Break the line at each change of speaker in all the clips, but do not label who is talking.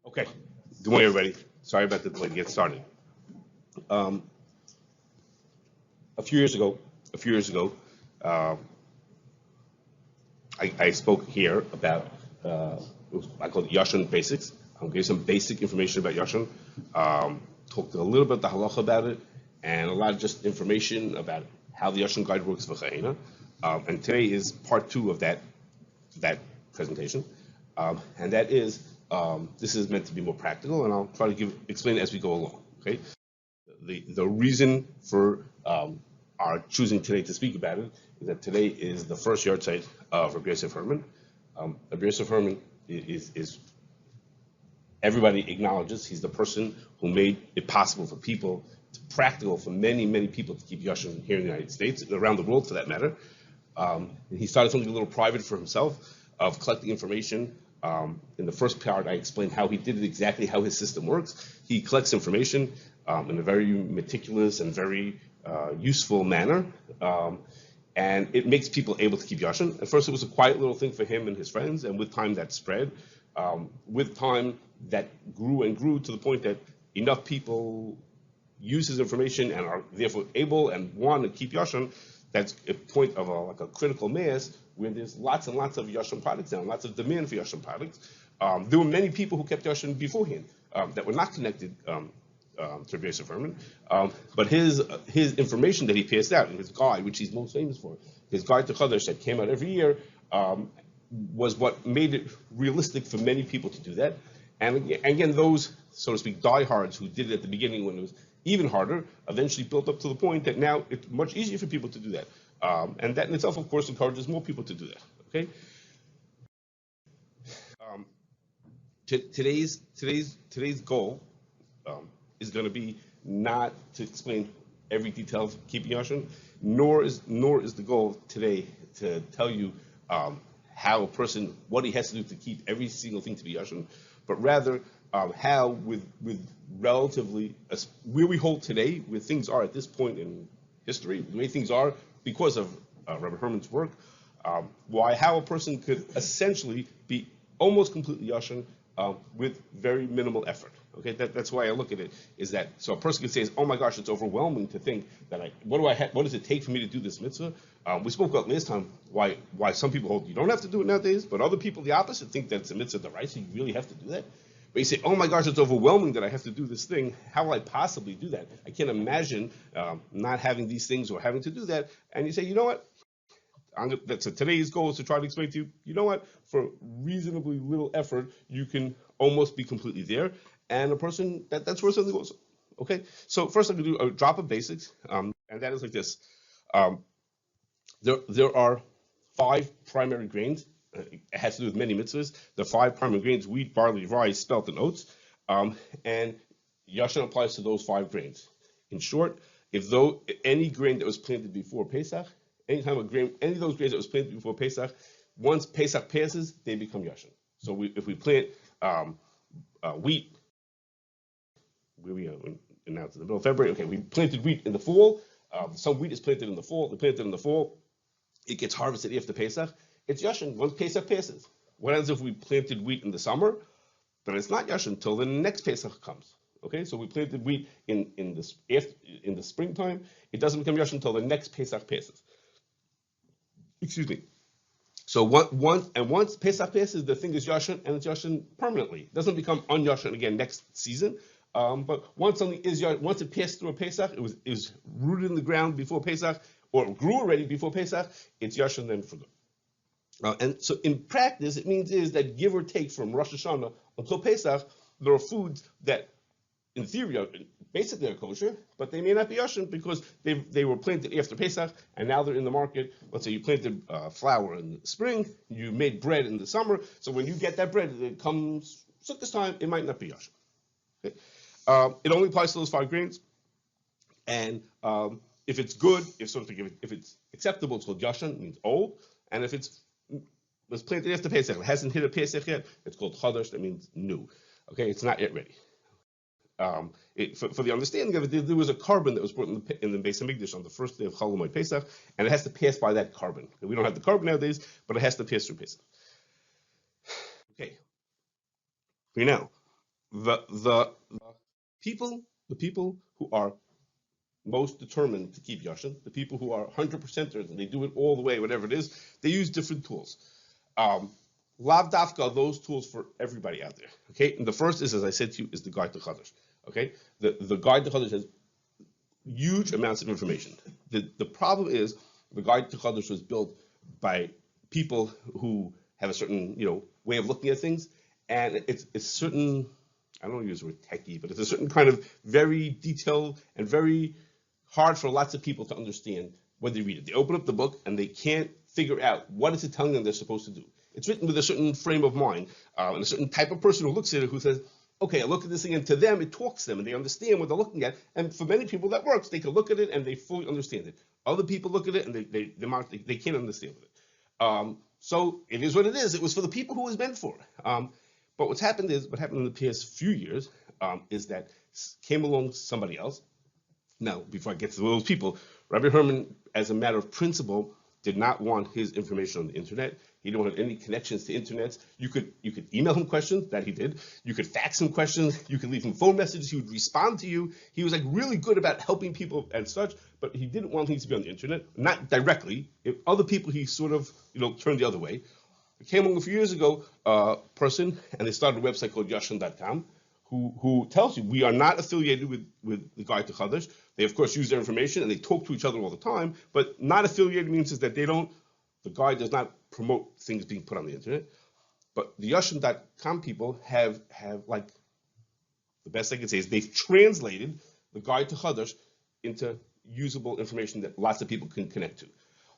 Okay. Good morning, everybody. Sorry about the delay to get started. Um, a few years ago, uh, I spoke here about I called it Yoshon Basics. Gave some basic information about Yoshon. Talked a little bit the halacha about it, and a lot of just information about how the Yoshon guide works for Chayena. And today is part two of that presentation, and that is this is meant to be more practical, and I'll try to explain it as we go along. Okay, the reason for our choosing today to speak about it is that today is the first yard site of Rabbi Yosef Herman. Rabbi Yosef Herman is everybody acknowledges he's the person who made it possible for people, practical for many people to keep Yoshon here in the United States, around the world for that matter. And he started something a little private for himself of collecting information. In the first part, I explained how he did it, exactly how his system works. He collects information in a very meticulous and very useful manner. And it makes people able to keep Yoshon. At first, it was a quiet little thing for him and his friends, and with time that spread. With time, that grew and grew to the point that enough people use his information and are therefore able and want to keep Yoshon. That's a point of like a critical mass where there's lots and lots of Yoshon products now, lots of demand for Yoshon products. There were many people who kept Yoshon beforehand that were not connected to Rabbi Yosef Herman, but his information that he passed out in his guide, which he's most famous for, his guide to Chodesh that came out every year, was what made it realistic for many people to do that. And again, those, so to speak, diehards who did it at the beginning when it was even harder, eventually built up to the point that now it's much easier for people to do that. And that in itself, of course, encourages more people to do that. Okay. Today's goal is going to be not to explain every detail of keeping Yoshon, nor is the goal today to tell you how a person, what he has to do to keep every single thing to be Yoshon, but rather how with relatively where we hold today, where things are at this point in history, the way things are because of Rabbi Herman's work, how a person could essentially be almost completely Yoshon with very minimal effort. Okay, that's why I look at it, is that so a person could say, oh my gosh, it's overwhelming to think that what does it take for me to do this mitzvah? We spoke about last time why some people hold you don't have to do it nowadays, but other people the opposite think that it's a mitzvah right, so you really have to do that. But you say, oh my gosh, it's overwhelming that I have to do this thing. How will I possibly do that? I can't imagine not having these things or having to do that. And you say, you know what? So today's goal is to try to explain to you, you know what? For reasonably little effort, you can almost be completely there. And a person, that's where something goes. Okay? So first I'm going to do a drop of basics. And that is like this. There are 5 primary grains. It has to do with many mitzvahs. The 5 primary grains: wheat, barley, rye, spelt, and oats. And Yoshon applies to those 5 grains. In short, any grain that was planted before Pesach, any of those grains that was planted before Pesach, once Pesach passes, they become Yoshon. So if we plant wheat, where we are now it's the middle of February. Okay, we planted wheat in the fall. Some wheat is planted in the fall. They planted in the fall. It gets harvested after Pesach. It's Yoshon once Pesach passes. What happens if we planted wheat in the summer? Then it's not Yoshon until the next Pesach comes. Okay, so we planted wheat in the springtime. It doesn't become Yoshon until the next Pesach passes. Excuse me. So once Pesach passes, the thing is Yoshon, and it's Yoshon permanently. It doesn't become un-Yoshon again next season. But once something is Yoshon, once it passed through a Pesach, it was rooted in the ground before Pesach, or grew already before Pesach, it's Yoshon then for good. And so in practice, it means is that give or take from Rosh Hashanah until Pesach, there are foods that in theory are basically are kosher, but they may not be Yoshon because they were planted after Pesach, and now they're in the market. Let's say you planted flour in the spring, you made bread in the summer, so when you get that bread, it comes Sukkot time, it might not be Yoshon. Okay? It only applies to those 5 grains, and if it's good, if it's acceptable, it's called Yoshon, it means old, and if it was planted after Pesach, it hasn't hit a Pesach yet, it's called Chodesh, that means new. Okay, it's not yet ready. For the understanding of it, there was a carbon that was brought in the Beis Hamikdash on the first day of Chol Hamoed Pesach, and it has to pass by that carbon. We don't have the carbon nowadays, but it has to pass through Pesach. Okay. Here now, the the people who are most determined to keep Yoshon, the people who are 100%ers and they do it all the way, whatever it is, they use different tools. Lav Dafka are those tools for everybody out there. Okay, and the first is, as I said to you, is the guide to Chadash. Okay, the guide to Chadash has huge amounts of information. The problem is the guide to Chadash was built by people who have a certain way of looking at things, and it's certain. I don't want to use the word techie, but it's a certain kind of very detailed and very hard for lots of people to understand when they read it. They open up the book and they can't figure out what is it telling them they're supposed to do. It's written with a certain frame of mind and a certain type of person who looks at it who says, okay, I look at this thing, and to them it talks to them and they understand what they're looking at. And for many people that works. They can look at it and they fully understand it. Other people look at it and they can't understand it. So it is what it is. It was for the people who it was meant for. But what happened in the past few years is that came along somebody else. Now, before I get to those people, Rabbi Herman, as a matter of principle, did not want his information on the internet. He didn't want any connections to internets. You could email him questions, that he did. You could fax him questions. You could leave him phone messages. He would respond to you. He was like really good about helping people and such, but he didn't want things to be on the internet, not directly. If other people, he sort of turned the other way. It came along a few years ago, a person, and they started a website called Yoshon.com, who tells you we are not affiliated with the Guide to Chadash. They, of course, use their information and they talk to each other all the time, but not affiliated means is that the Guide does not promote things being put on the internet. But the Yoshon.com people have like, the best I can say is they've translated the Guide to Chadash into usable information that lots of people can connect to.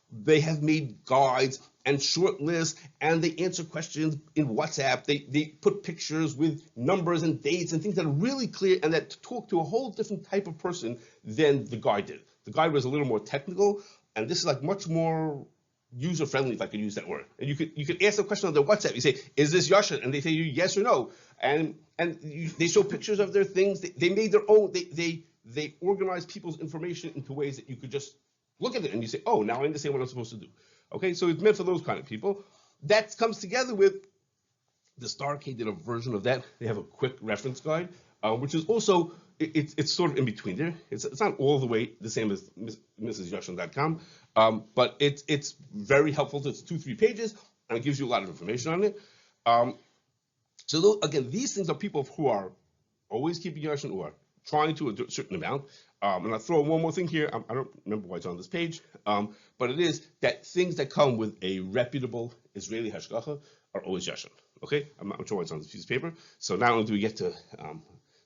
They have made guides and short lists, and they answer questions in WhatsApp. They put pictures with numbers and dates and things that are really clear and that talk to a whole different type of person than the guide did. The guide was a little more technical, and this is like much more user-friendly, if I could use that word. And you could ask a question on their WhatsApp. You say, "Is this Yoshon?" And they say you yes or no. And they show pictures of their things. They made their own. They organize people's information into ways that you could just look at it and you say, oh, now I understand what I'm supposed to do. Okay, so it's meant for those kind of people. That comes together with the Starcade did a version of that. They have a quick reference guide, which is also, it's sort of in between there. It's not all the way the same as MrsYoshon.com, but it's very helpful. It's 2-3 pages, and it gives you a lot of information on it. So again, these things are people who are always keeping Yoshon or trying to a certain amount. And I'll throw one more thing here. I don't remember why it's on this page, but it is that things that come with a reputable Israeli hashgacha are always Yoshon. Okay, I'm not sure why it's on this piece of paper. So not only do we get to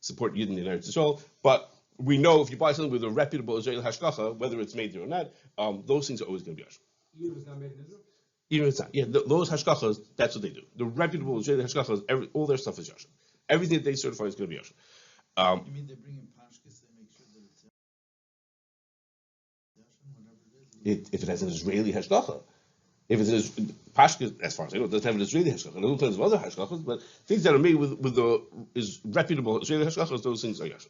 support Yidden in Eretz Yisrael, but we know if you buy something with a reputable Israeli hashgacha, whether it's made there or not, those things are always going to be Yoshon.
Even if it's not made in Israel?
Even if it's not. Yeah, those hashgachas, that's what they do. The reputable Israeli hashgachas, all their stuff is Yoshon. Everything that they certify is going to be Yoshon.
You mean they bring in pashkis, they make sure that it's Yoshon, whatever it is?
If it has an Israeli hashgacha. If it's pashkis, as far as I know, it doesn't have an Israeli hashgacha. There are kinds of other hashgachas, but things that are made with the reputable Israeli hashgachas, those things are Yoshon.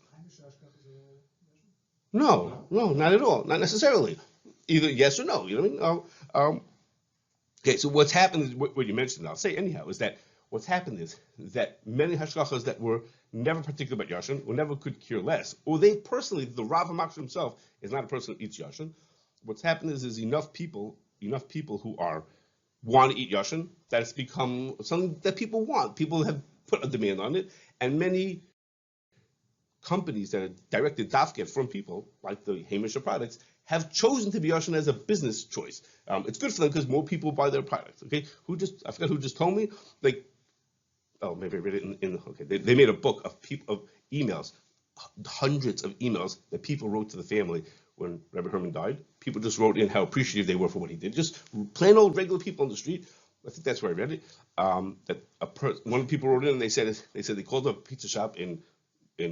No, not at all. Not necessarily. Either yes or no. You know what I mean? Okay, so what's happened is what you mentioned, I'll say anyhow, is that what's happened is that many hashgachas that were never particular about Yoshon, or never could care less, or they personally, the Rav HaMakshir himself is not a person who eats Yoshon. What's happened is enough people who want to eat Yoshon that it's become something that people want. People have put a demand on it, and many companies that are directed dafket from people, like the Hamisha products, have chosen to be Yoshon as a business choice. It's good for them because more people buy their products. Okay, I forgot who just told me. Like, oh, maybe I read it in okay. They made a book of emails, hundreds of emails that people wrote to the family when Rabbi Herman died. People just wrote in how appreciative they were for what he did. Just plain old regular people on the street. I think that's where I read it. One of the people wrote in and they said they called up a pizza shop in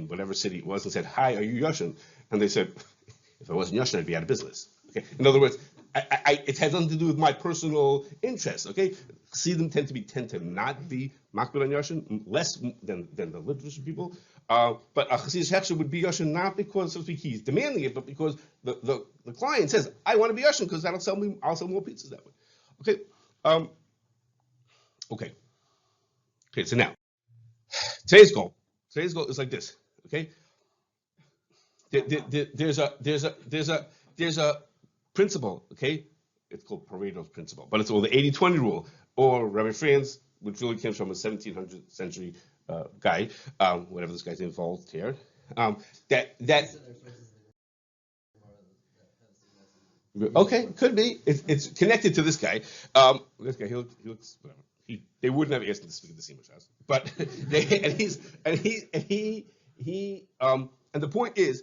whatever city it was and said, "Hi, are you Yoshon?" And they said, "If I wasn't Yoshon, I'd be out of business." Okay. In other words, it has nothing to do with my personal interest. Okay, Chassidim tend to not be makbid on Yoshon, less than the literature people. But a Chassidish Hechsher would be Yoshon not because so to speak, he's demanding it, but because the client says, "I want to be Yoshon because I'll sell more pizzas that way." Okay. Okay. So now, today's goal Today's goal is like this. Okay. There's a principle. Okay. It's called Pareto's principle, but it's all the 80-20 rule, or Rabbi Franz, which really comes from a 1700th century guy, whatever this guy's name involved here. Okay, could be. It's connected to this guy. This guy, he looks whatever. They wouldn't have asked him to speak at the Seymour's house, but and the point is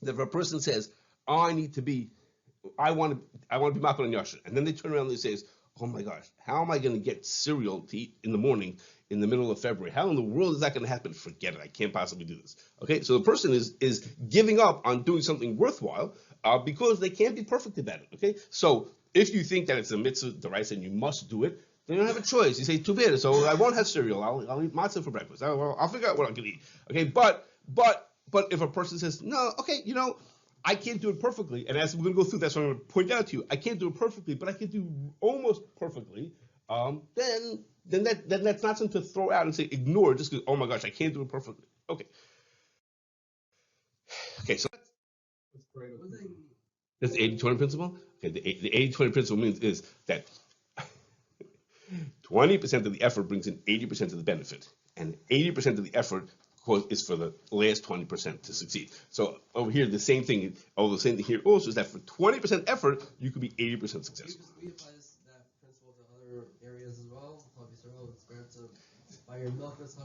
that if a person says, I want to be mapping on Yoshon, and then they turn around and they say, oh my gosh, how am I going to get cereal to eat in the morning in the middle of February? How in the world is that going to happen? Forget it. I can't possibly do this. Okay, so the person is giving up on doing something worthwhile because they can't be perfect about it. Okay, so if you think that it's a mitzvah, the right, and you must do it, then you don't have a choice. You say, too bad. So I won't have cereal. I'll eat matzah for breakfast. I'll figure out what I'm going to eat. Okay, but if a person says, no, okay, I can't do it perfectly, and as we're going to go through, that's what I'm going to point out to you. I can't do it perfectly, but I can do almost perfectly. Then that's not something to throw out and say ignore just because, oh my gosh, I can't do it perfectly. Okay, so that's the 80-20 principle. Okay, the 80-20 principle is that 20% of the effort brings in 80% of the benefit, and 80% of the effort is for the last 20% to succeed. So over here, the same thing here also is that for 20% effort, you could be 80% successful.
We apply that principle to other areas as well. It's better to buy your milk as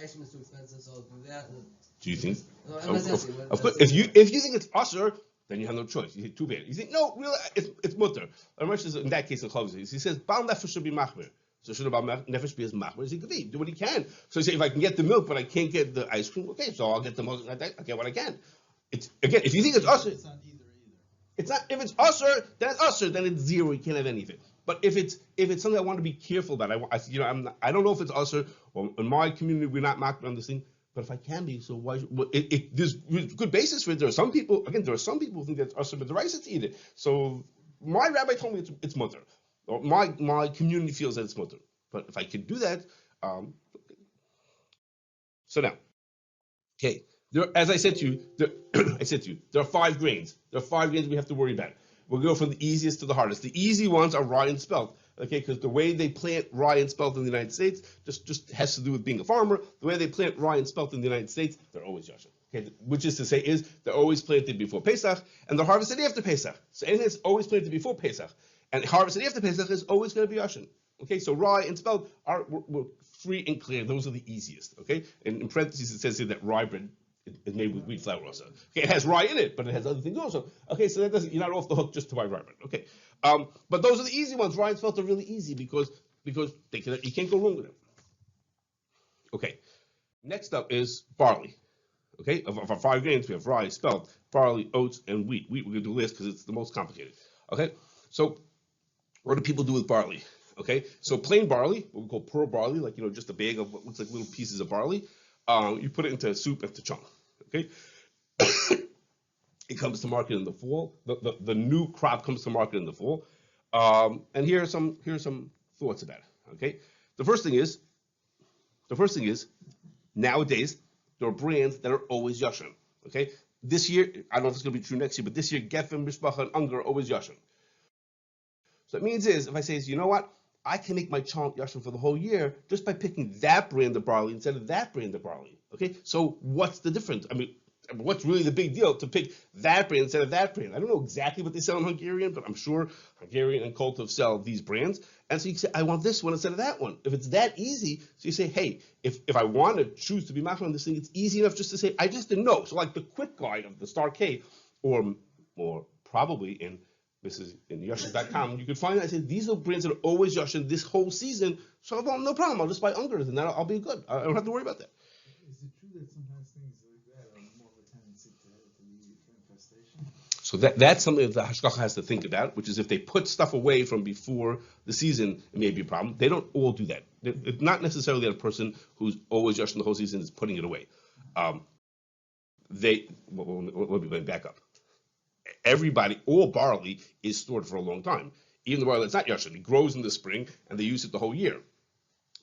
ice cream is too expensive, so I'll do that.
Do you think?
No, I'm not asking.
Of course, if you think it's usher, then you have no choice. You say too bad. You think no, really, it's mutter. In that case, in Chovos, he says Baal nefesh should be machmir. So should Baal nefesh be as machmir as he could be? Do what he can. So you say if I can get the milk, but I can't get the ice cream, okay, so I'll get the milk. I get what I can. It's again, if you think it's usher,
It's not either.
it's not. If it's usher, then it's usher. Then it's zero. You can't have anything. But if it's something I want to be careful about, I don't know if it's usher. Well, in my community, we're not machmir on this thing. But if I can be, so why? There's good basis for it. There are some people who think that usher but the rice to eat it. So my rabbi told me it's mutter. Or my community feels that it's mutter. But if I can do that, so now, okay. As I said to you, there are 5 grains. There are 5 grains we have to worry about. We'll go from the easiest to the hardest. The easy ones are rye and spelt. Okay, because the way they plant rye and spelt in the United States just has to do with being a farmer. The way they plant rye and spelt in the United States, they're always Yoshon. Okay, which is to say they're always planted before Pesach and they're harvested after Pesach. So anything that's always planted before Pesach and harvested after Pesach is always going to be Yoshon. Okay, so rye and spelt we're free and clear. Those are the easiest. Okay, and in parentheses it says here that rye bread is made with wheat flour also. Okay, it has rye in it, but it has other things also. Okay, so you're not off the hook just to buy rye bread. Okay, but those are the easy ones. Rye and spelt are really easy because you can't go wrong with them. Okay, next up is barley. Okay, of our 5 grains we have rye, spelt, barley, oats, and wheat. Wheat we're going to do last because it's the most complicated. Okay, so what do people do with barley? Okay, so plain barley, what we call pearl barley, like just a bag of what looks like little pieces of barley. You put it into soup and tachon. Okay, it comes to market in the fall. The new crop comes to market in the fall. And here are some thoughts about it. Okay, the first thing is nowadays there are brands that are always Yoshon. Okay, this year I don't know if it's going to be true next year, but this year Geffen, Mishpacha, and Unger are always Yoshon. So it means if I say, you know what, I can make my chalk Yoshon for the whole year just by picking that brand of barley instead of that brand of barley. Okay, so what's the difference? I mean, what's really the big deal to pick that brand instead of that brand? I don't know exactly what they sell in Hungarian, but I'm sure Hungarian and Koltov sell these brands. And so you can say, I want this one instead of that one. If it's that easy, so you say, hey, if I want to choose to be machmir on this thing, it's easy enough just to say, I just didn't know. So like the quick guide of the Star K, or probably in Yoshon.com, you could find, I said, these are brands that are always Yoshon this whole season. So no problem, I'll just buy Ungers and then I'll be good. I don't have to worry about that.
Is it true that sometimes things like that are more of a tendency to lead to infestation?
So that's something that the hashgacha has to think about, which is if they put stuff away from before the season, it may be a problem. They don't all do that. It's not necessarily that a person who's always Yoshon the whole season is putting it away. Let me back up. All barley is stored for a long time. Even the barley that's not Yoshon, it grows in the spring and they use it the whole year.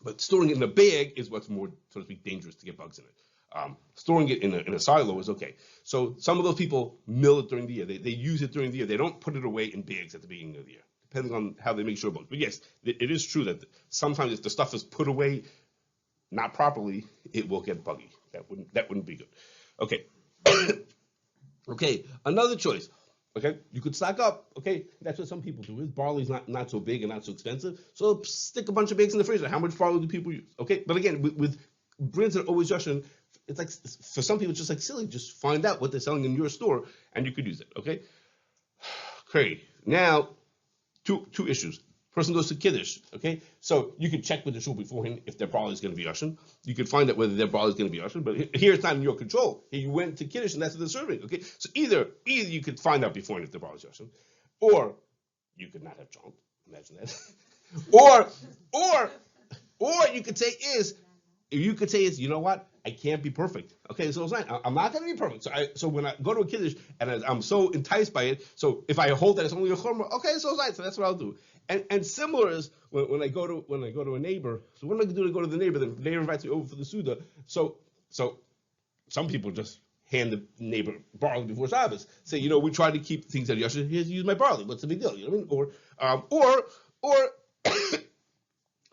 But storing it in a bag is what's more, so to speak, dangerous to get bugs in it. Storing it in a silo is okay. So some of those people mill it during the year. They use it during the year. They don't put it away in bags at the beginning of the year, depending on how they make sure bugs. But yes, it is true that sometimes if the stuff is put away not properly, it will get buggy. That wouldn't be good. Okay. Okay, another choice. Okay, you could stock up. Okay, that's what some people do. Is barley's not so big and not so expensive, so stick a bunch of bags in the freezer. How much barley do people use? Okay, but again, with brands that are always Yoshon, it's like for some people it's just like silly. Just find out what they're selling in your store and you could use it. Okay, great. Now, two issues. Person goes to Kiddush, okay? So you can check with the shul beforehand if their barley is going to be Yoshon. You can find out whether their barley is going to be Yoshon, but here it's not in your control. Here you went to Kiddush and that's what they're serving, okay? So either you could find out beforehand if their barley is Yoshon, or you could not have chant. Imagine that. or you could say is, you know what? I can't be perfect. Okay, so it's not. I'm not going to be perfect. So when I go to a Kiddush and I'm so enticed by it, so if I hold that it's only a chumrah, okay, so it's right. So that's what I'll do. And similar is when I go to a neighbor. So what am I going to do to go to the neighbor? The neighbor invites me over for the Suda. So some people just hand the neighbor barley before Shabbos. Say, we try to keep things that Yoshon. Here's use my barley. What's the big deal? You know what I mean?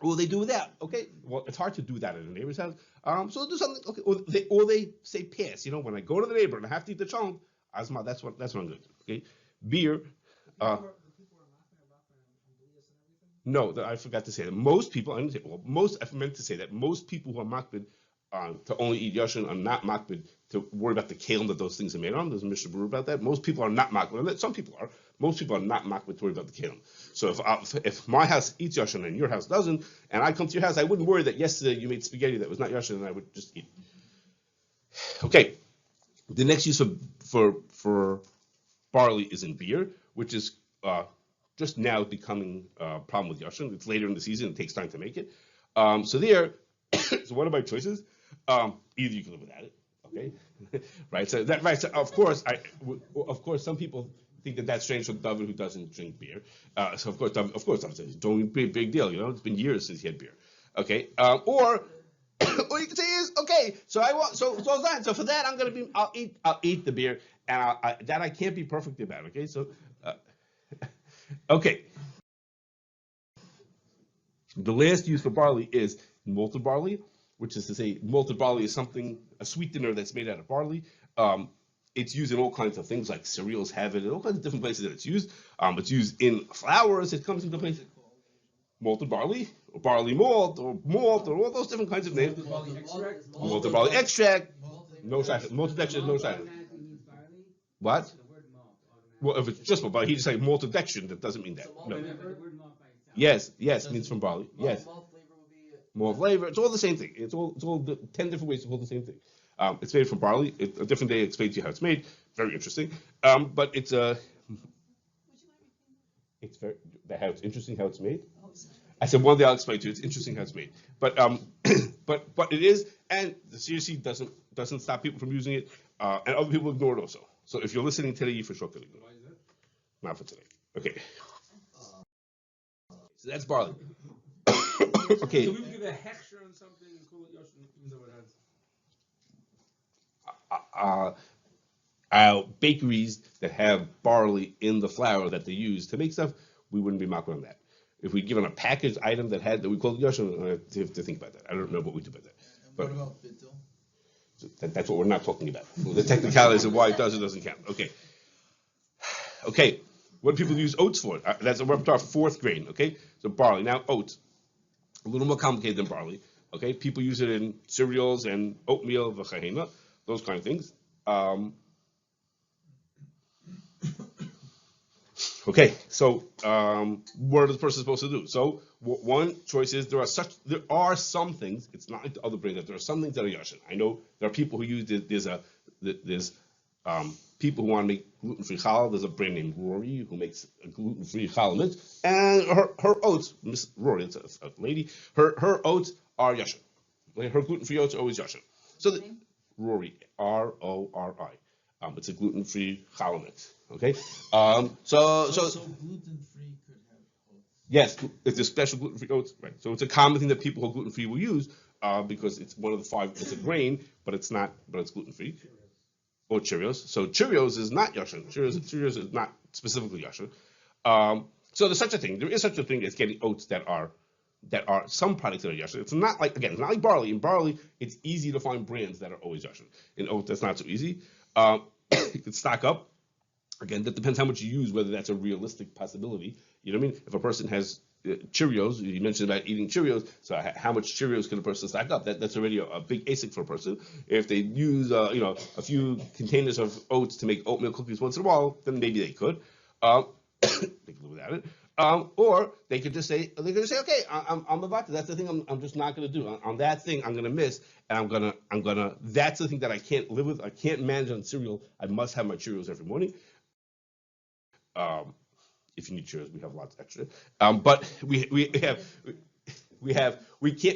Or will they do that? Okay, well, it's hard to do that at a neighbor's house. So they'll do something. Okay, or they say pass. When I go to the neighbor and I have to eat the chunk, Asma, that's what I'm going to do. Okay, beer. No, I forgot to say that most people. I meant to say that most people who are makbid to only eat Yoshon are not makbid to worry about the kalim that those things are made on. There's a Mishnah Berurah about that. Most people are not makbid. Some people are. Most people are not makbid to worry about the kalim. So if my house eats Yoshon and your house doesn't, and I come to your house, I wouldn't worry that yesterday you made spaghetti that was not Yoshon and I would just eat. Okay, the next use for barley is in beer, which is just now becoming a problem with Yoshon. It's later in the season; it takes time to make it. So what are my choices? Either you can live without it, okay, right? So of course, some people think that that's strange from David who doesn't drink beer. So of course, David says, "Don't be a big deal." It's been years since he had beer. Okay, or you can say is okay. So for that I'll eat the beer, and I can't be perfect about. Okay, so okay. The last use for barley is malted barley, which is to say malted barley is a sweetener that's made out of barley. It's used in all kinds of things, like cereals have it, in all kinds of different places that it's used. It's used in flours. It comes into places. Malted barley, or barley malt, or all those different kinds of names. Malted barley extract. No shaykhs. Malted extract, no shaykhs. What? Well, if it's just barley, he just say malted extract. That doesn't mean that. No. Yes, means from barley. Yes. More flavor. It's all the same thing. It's all 10 different ways to hold the same thing. It's made from barley. A different day explains to you how it's made. Very interesting. But it's it's interesting how it's made. I said one day I'll explain to you. It's interesting how it's made. But but it is, and the CRC doesn't stop people from using it, and other people ignore it also. So if you're listening today, you for sure could ignore it. Why is that? Not for today. Okay. So that's barley. Okay.
So we would give a hechsher on something and call it Yoshon, even though it
has. Bakeries that have barley in the flour that they use to make stuff, we wouldn't be makbid on that. If we'd given a packaged item that we called Yoshon, I have to think about that. I don't know what we do about that.
What about bittul?
So that's what we're not talking about. The technicalities of why it does or doesn't count. Okay. What do people use oats for? We're up to our fourth grain. Okay, so barley. Now oats, a little more complicated than barley. Okay, people use it in cereals and oatmeal, v'chahena, those kind of things. Okay, so what is the person supposed to do? So one choice is there are some things. It's not like the other brain that there are some things that are Yoshon. I know there are people who use it. There's people who want to make gluten-free challah. There's a brand named Rory who makes a gluten-free challah mix, and her oats, Miss Rory, it's a lady. Her oats are Yoshon. Her gluten-free oats are always Yoshon. So Rory, Rori. It's a gluten-free challah mix. Okay. So
gluten-free could have oats.
Yes, it's a special gluten-free oats, right? So it's a common thing that people who are gluten-free will use because it's one of the five. It's a grain, but it's not. But it's gluten-free. Or Cheerios. So Cheerios is not Yoshon. Cheerios is not specifically Yoshon. So there's such a thing. There is such a thing as getting oats that are some products that are Yoshon. It's not like, again, it's not like barley. In barley, it's easy to find brands that are always Yoshon. In oats, that's not so easy. You can stock up. Again, that depends how much you use, whether that's a realistic possibility. You know what I mean? If a person has Cheerios, you mentioned about eating Cheerios, so how much Cheerios can a person stack up? That's already a big ASIC for a person. If they use a few containers of oats to make oatmeal cookies once in a while, then maybe they could. They could live without it. Or they could just say, okay, I'm about to. That's the thing I'm just not going to do. On that thing, I'm going to miss, and I'm gonna. That's the thing that I can't live with. I can't manage on cereal. I must have my Cheerios every morning. If you need Cheerios, we have lots extra. But we can't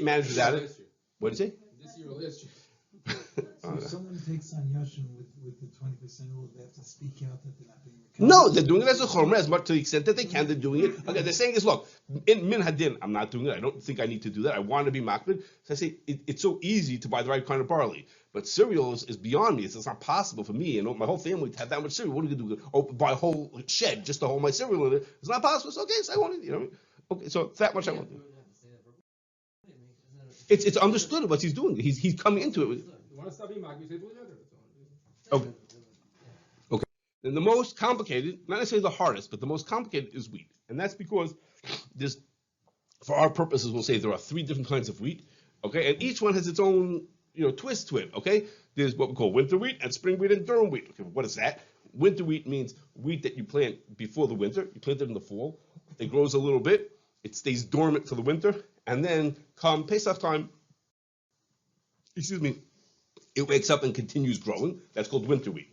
manage without it. What did you say?
This year or last year.
So if someone takes on Yoshon with the 20% rule, they have to speak out that they're not being
No, they're doing it as a chomer, as much to the extent that they can. They're doing it. Okay, they're saying is, look, in min hadin, I'm not doing it. I don't think I need to do that. I want to be makbid. So I say it's so easy to buy the right kind of barley, but cereal is beyond me. It's not possible for me and my whole family to have that much cereal. What are you gonna do? Oh, buy a whole shed just to hold my cereal in it? It's not possible. It's okay. So I want it. You know what I mean? Okay, so that much I want. It's understood what he's doing. He's coming into it.
You want to stop being mocked, you say, do it other.
Okay. Okay. Then the most complicated, not necessarily the hardest, but the most complicated is wheat. And that's because there's, for our purposes, we'll say there are three different kinds of wheat. Okay, and each one has its own, twist to it. Okay, there's what we call winter wheat and spring wheat and durum wheat. Okay, what is that? Winter wheat means wheat that you plant before the winter. You plant it in the fall. It grows a little bit. It stays dormant for the winter, and then come Pesach time, it wakes up and continues growing. That's called winter wheat.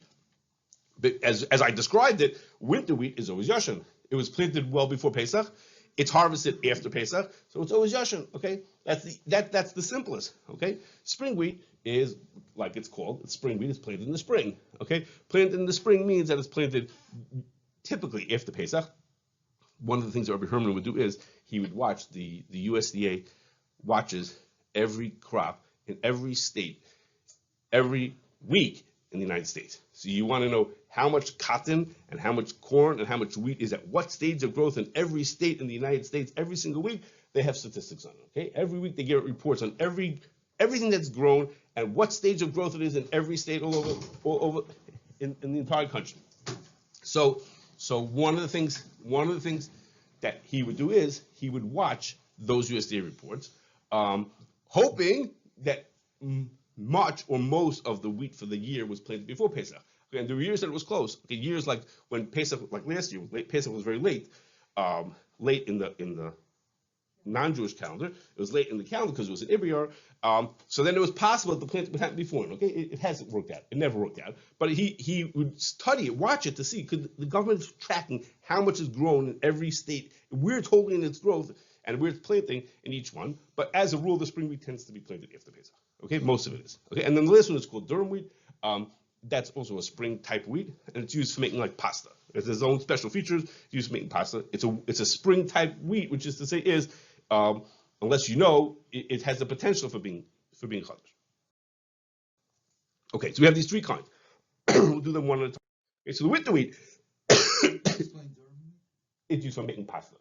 But as I described it, winter wheat is always Yoshon. It was planted well before Pesach. It's harvested after Pesach, so it's always Yoshon. Okay, that's the simplest. Okay, spring wheat is like it's called. It's spring wheat. It's planted in the spring. Okay, planted in the spring means that it's planted typically after Pesach. One of the things that Rabbi Herman would do is he would watch the USDA watches every crop in every state every week in the United States. So you want to know how much cotton and how much corn and how much wheat is at what stage of growth in every state in the United States every single week. They have statistics on it. Okay, every week they get reports on everything that's grown and what stage of growth it is in every state all over in the entire country. So one of the things that he would do is he would watch those USDA reports, hoping that much or most of the wheat for the year was planted before Pesach. Okay, and there were years that it was close. Okay, years like when Pesach, like last year, Pesach was very late, late in the non-Jewish calendar. It was late in the calendar because it was in Iyar. So then it was possible that the plant would happen before. Okay, it hasn't worked out. It never worked out. But he would study it, watch it to see could the government is tracking how much is grown in every state, where it's holding its growth, and where it's planting in each one. But as a rule, the spring wheat tends to be planted after Pesach. Okay, most of it is. Okay, and then the last one is called durum wheat. That's also a spring type wheat, and it's used for making like pasta. It has its own special features. It's used for making pasta. It's a spring type wheat, which is to say is unless you know, it has the potential for being chadash. Okay, so we have these three kinds. We'll do them one at a time. Okay, so the winter wheat, it's used for making pasta.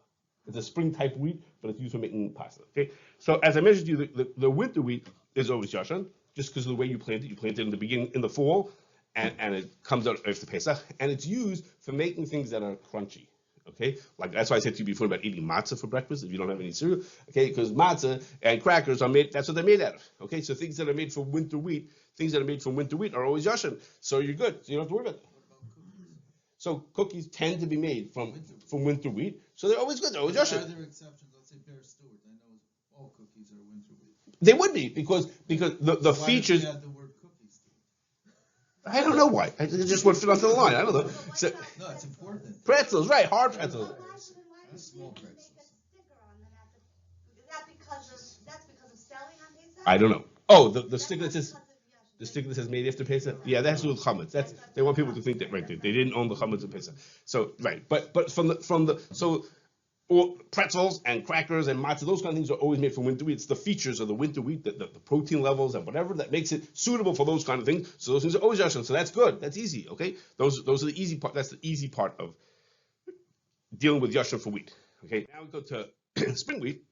It's a spring type wheat, but it's used for making pasta. Okay, so as I mentioned to you, the winter wheat is always Yoshon, just because of the way you plant it. You plant it in the beginning, in the fall, and it comes out after Pesach, and it's used for making things that are crunchy. Okay, like that's why I said to you before about eating matzah for breakfast if you don't have any cereal. Okay, because matzah and crackers are made. That's what they're made out of. Okay, so things that are made from winter wheat, are always Yoshon. So you're good. So you don't have to worry about it. So cookies tend to be made from winter wheat, so they're always good. They're always Yoshon.
Are there exceptions? Let's say Bear Stewart. I know all cookies are winter wheat.
They would be because the
Why
features.
Does he add the word cookies to it?
I don't know why. I just want to fit onto the line. I don't know. So,
No, it's important.
pretzels, right? Hard pretzels.
Small pretzels.
That's because of selling on Pesach?
I don't know. Oh, the sticker that says made after Pesach. Yeah, that has to do with chametz. They want people to think that right. They didn't own the chametz of Pesach. So right, but from the or pretzels and crackers and matzah, those kind of things are always made from winter wheat. It's the features of the winter wheat, the protein levels and whatever that makes it suitable for those kind of things. So those things are always Yoshon. So that's good. That's easy. Okay, those are the easy part. That's the easy part of dealing with Yoshon for wheat. Okay, now we go to spring wheat.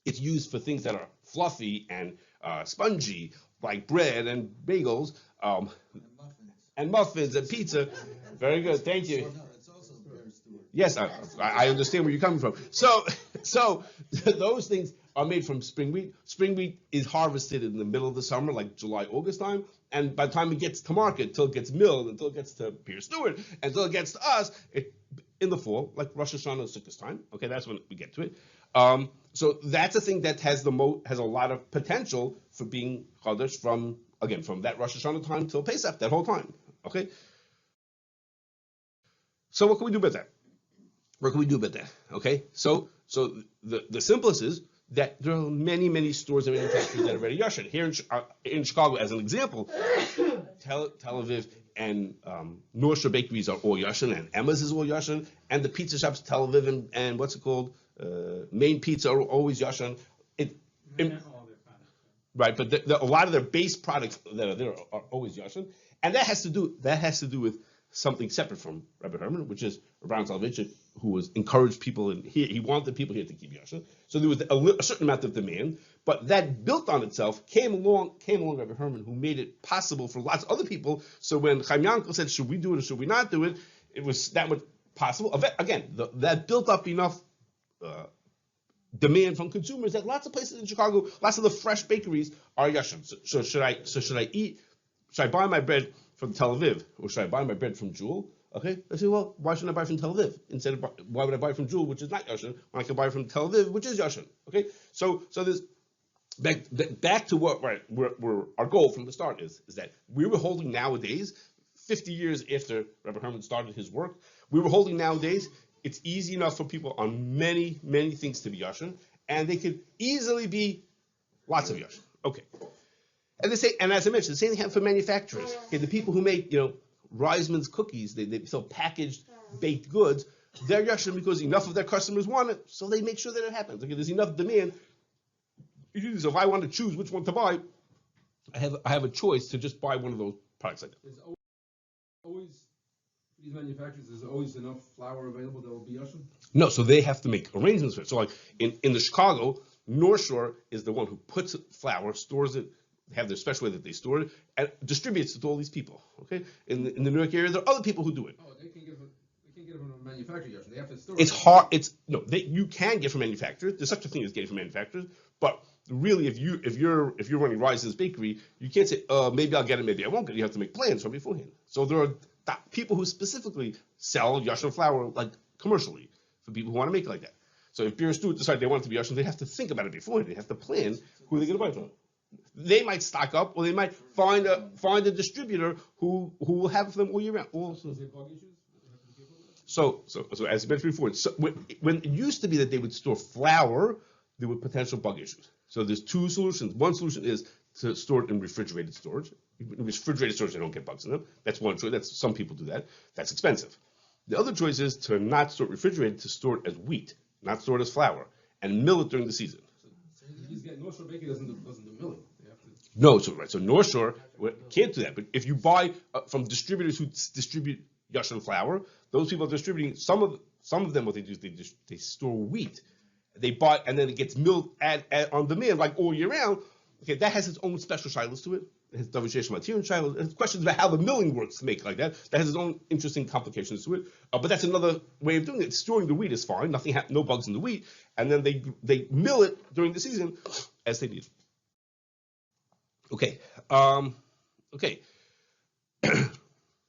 It's used for things that are fluffy and spongy, like bread and bagels, and muffins and pizza. Very good. Thank you. Yes, I understand where you're coming from. So those things are made from spring wheat. Spring wheat is harvested in the middle of the summer, like July, August time. And by the time it gets to market, till it gets milled, until it gets to Pierce Stewart, until it gets to us, in the fall, like Rosh Hashanah and Sukkot time. Okay, that's when we get to it. So that's a thing that has a lot of potential for being Chodesh from that Rosh Hashanah time till Pesach, that whole time. Okay. So what can we do about that? Okay. So the simplest is that there are many stores and manufacturers that are already Yoshon. Here in Chicago, as an example, Tel Aviv and North Shore bakeries are all Yoshon, and Emma's is all Yoshon, and the pizza shops, Tel Aviv and what's it called, Main Pizza are always Yoshon. Right, but a lot of their base products that are there are always Yoshon, and that has to do with something separate from Rabbi Herman, which is Rabbi Soloveitchik, who was encouraged people, and he wanted people here to keep Yoshon. So there was a certain amount of demand, but that built on itself came along Rabbi Herman, who made it possible for lots of other people. So when Chaim Yankel said, should we do it or should we not do it, it was that much possible. Again, that built up enough demand from consumers that lots of places in Chicago, lots of the fresh bakeries are Yoshon. So should I buy my bread from Tel Aviv, or should I buy my bread from Jewel? Okay, I say, well, why shouldn't I buy from Tel Aviv instead of why would I buy from Jewel, which is not Yoshon, when I can buy from Tel Aviv, which is Yoshon? Okay, so there's back to what where our goal from the start is that we were holding nowadays, 50 years after Rabbi Herman started his work, we were holding nowadays. It's easy enough for people on many things to be Yoshon, and they could easily be lots of Yoshon. Okay. And they say, and as I mentioned, the same thing happens for manufacturers. Okay, the people who make, Reisman's cookies, they sell packaged baked goods, they're Yoshon because enough of their customers want it, so they make sure that it happens. Okay, there's enough demand. So if I want to choose which one to buy, I have a choice to just buy one of those products like that.
There's always these manufacturers. There's always enough flour available that will be Yoshon.
No, so they have to make arrangements for it. So like in the Chicago, North Shore is the one who puts flour, stores it. They have their special way that they store it, and distributes it to all these people. Okay, in the New York area, there are other people who do it.
Oh, they can't get from a manufacturer Yoshon. They have to store.
It's hard. You can get from manufacturers. There's such a thing as getting from manufacturers, but really, if you're running Rise's Bakery, you can't say, maybe I'll get it, maybe I won't get it. You have to make plans from beforehand. So there are people who specifically sell Yoshon flour like commercially for people who want to make it like that. So if Pierce Stewart decide they want it to be Yoshon, they have to think about it beforehand. They have to plan who they're going to buy from. They might stock up, or they might find a distributor who will have it for them all year round. So as I mentioned before, when it used to be that they would store flour, there were potential bug issues. So there's two solutions. One solution is to store it in refrigerated storage. In refrigerated storage, they don't get bugs in them. That's one choice. Some people do that. That's expensive. The other choice is to not store it refrigerated, to store it as wheat, not store it as flour, and mill it during the season.
North Shore Bakery doesn't do milling.
No, so North Shore can't do that. But if you buy from distributors who distribute Yoshon flour, those people are distributing some of them. What they do is they store wheat. They buy, and then it gets milled on demand, like all year round. Okay, that has its own special shilas to it. It has Davish material shilas. There's questions about how the milling works to make like that. That has its own interesting complications to it. But that's another way of doing it. Storing the wheat is fine. No bugs in the wheat, and then they mill it during the season as they need. Okay.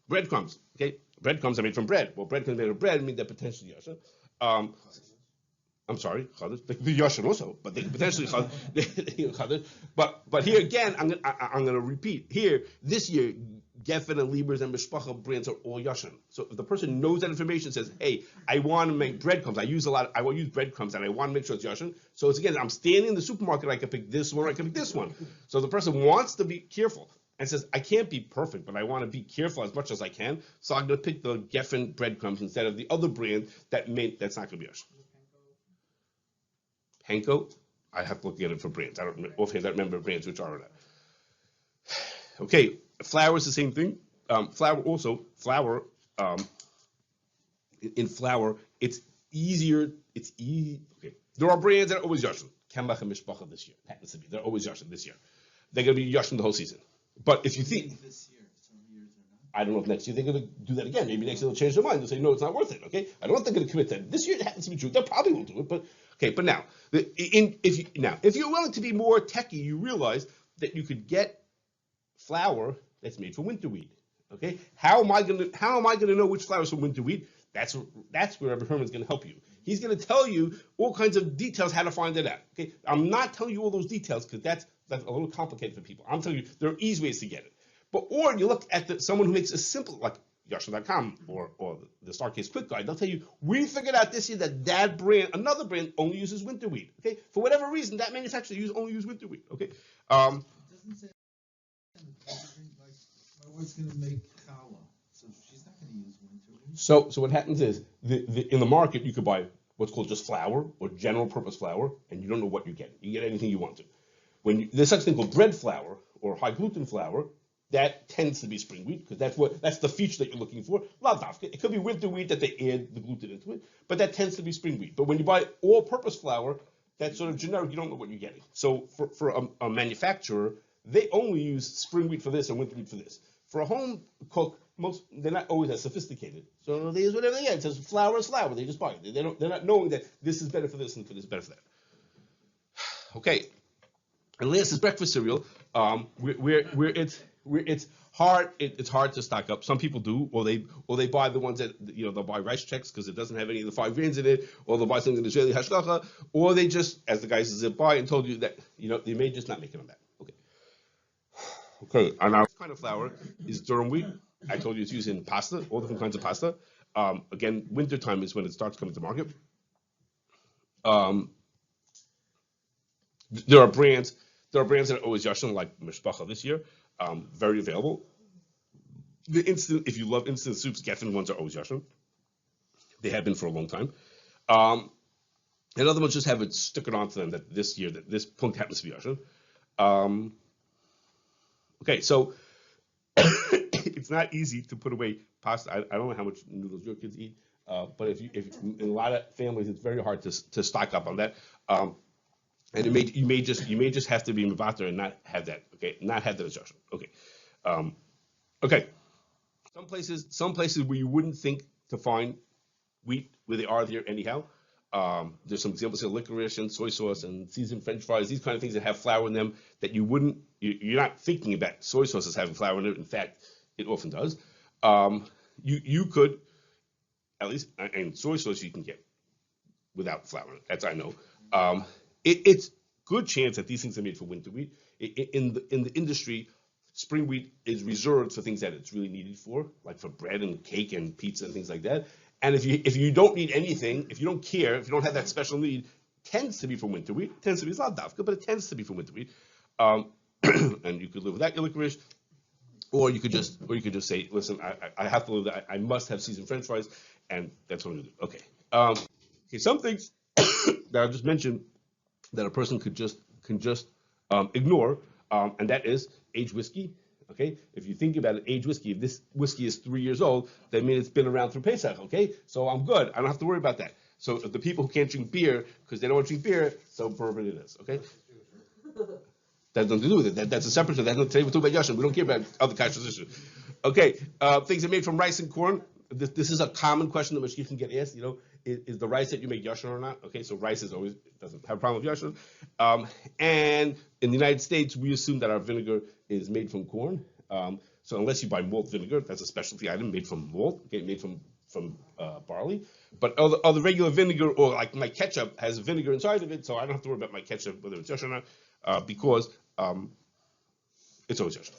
Breadcrumbs. Okay, breadcrumbs are made from bread. Well, breadcrumbs made of bread mean they're potentially Yoshon. I'm sorry, Chodesh. They could be Yoshon also, but they could potentially Chodesh. But here again, I'm going to repeat. Here, this year, Geffen and Lieber's and Mishpacha brands are all Yoshon. So if the person knows that information, says, hey, I want to make breadcrumbs. I use breadcrumbs, and I want to make sure it's Yoshon. So it's again, I'm standing in the supermarket, I can pick this one, or I can pick this one. So the person wants to be careful and says, I can't be perfect, but I want to be careful as much as I can. So I'm going to pick the Geffen breadcrumbs instead of the other brand that's not going to be Yoshon. Henko, I have to look at it for brands. I don't offhand. I don't remember brands which are or not. Okay, flour is the same thing. Flour. In flour, it's easier. It's easy. Okay, there are brands that are always Yoshon. Kembach and Mishpacha this year happens to be. They're always Yoshon this year. They're going to be Yoshon the whole season. But if you think
this year, some years are not.
I don't know if next year they're going to do that again. Maybe next year they'll change their mind and say, no, it's not worth it. Okay, I don't know if they're going to commit to that. This year it happens to be true. They probably will do it, but okay. But now, if you're willing to be more techie, you realize that you could get flour that's made from winter wheat. Okay, how am I going to know which flour is from winter wheat? That's where Rabbi Herman's going to help you. He's going to tell you all kinds of details how to find it out. Okay, I'm not telling you all those details because that's a little complicated for people. I'm telling you there are easy ways to get it. But or you look at someone who makes a simple like Yoshon.com or the Starcase Quick Guide. They'll tell you we figured out this year that brand, another brand, only uses winter wheat. Okay, for whatever reason, that manufacturer only use winter wheat. Okay.
It doesn't say like my wife's gonna make challah, so she's not gonna use winter wheat.
So what happens is in the market you could buy what's called just flour or general purpose flour, and you don't know what you get. You get anything you want to. There's such thing called bread flour or high gluten flour, that tends to be spring wheat because that's the feature that you're looking for. It could be winter wheat that they add the gluten into it, but that tends to be spring wheat. But when you buy all-purpose flour, that's sort of generic. You don't know what you're getting. So for a manufacturer, they only use spring wheat for this and winter wheat for this. For a home cook, they're not always as sophisticated, so they use whatever they get. It says flour is flour. They just buy it. They're not knowing that this is better for this and for this is better for that. Okay, and last is breakfast cereal. Where it's hard to stock up. Some people do, or they buy the ones that they'll buy rice checks because it doesn't have any of the 5 grains in it, or they'll buy something in Israeli hashgacha, or they just, as the guys zip by and told you that they may just not make it on that. Okay, and our kind of flour is durum wheat. I told you it's used in pasta, all different kinds of pasta. Again, winter time is when it starts coming to market. There are brands that are always Yoshon, like Mishpacha this year, very available. If you love instant soups, Geffen ones are always Yoshon. They have been for a long time. And other ones just have it sticking onto them that this year, that this punkt happens to be Yoshon. Okay, so it's not easy to put away pasta. I don't know how much noodles your kids eat, but if in a lot of families, it's very hard to stock up on that. And you may just have to be mevater and not have that. Okay, not have that as Yoshon. Okay, okay. Some places where you wouldn't think to find wheat, where they are there anyhow. There's some examples here: licorice and soy sauce and seasoned French fries. These kind of things that have flour in them that you're not thinking about soy sauce as having flour in it. In fact, it often does. You could, at least, and soy sauce you can get without flour in it. That's I know. It's good chance that these things are made for winter wheat. In the industry, spring wheat is reserved for things that it's really needed for, like for bread and cake and pizza and things like that. And if you don't need anything, if you don't care, if you don't have that special need, tends to be from winter wheat. It tends to be, it's not dafka, but it tends to be from winter wheat. And you could live without your licorice, or you could just say, listen, I have to live that. I must have seasoned French fries, and that's what I'm gonna do. Okay. Okay. Some things that I just mentioned that a person can just ignore, and that is aged whiskey. Okay, if you think about it, aged whiskey, if this whiskey is 3 years old, that means it's been around through Pesach. Okay, so I'm good. I don't have to worry about that. So if the people who can't drink beer because they don't want to drink beer, so bourbon it is. Okay, that has nothing to do with it. That's a separate thing. Today we're talking about Yoshon. We don't care about other kashrus issues. Okay, things are made from rice and corn. This is a common question that mashgiach can get asked. Is the rice that you make Yoshon or not? Okay, so rice doesn't have a problem with Yoshon. And in the United States, we assume that our vinegar is made from corn. So unless you buy malt vinegar, that's a specialty item made from malt, okay, made from barley. But other regular vinegar, or like my ketchup, has vinegar inside of it, so I don't have to worry about my ketchup, whether it's Yoshon or not, because it's always Yoshon.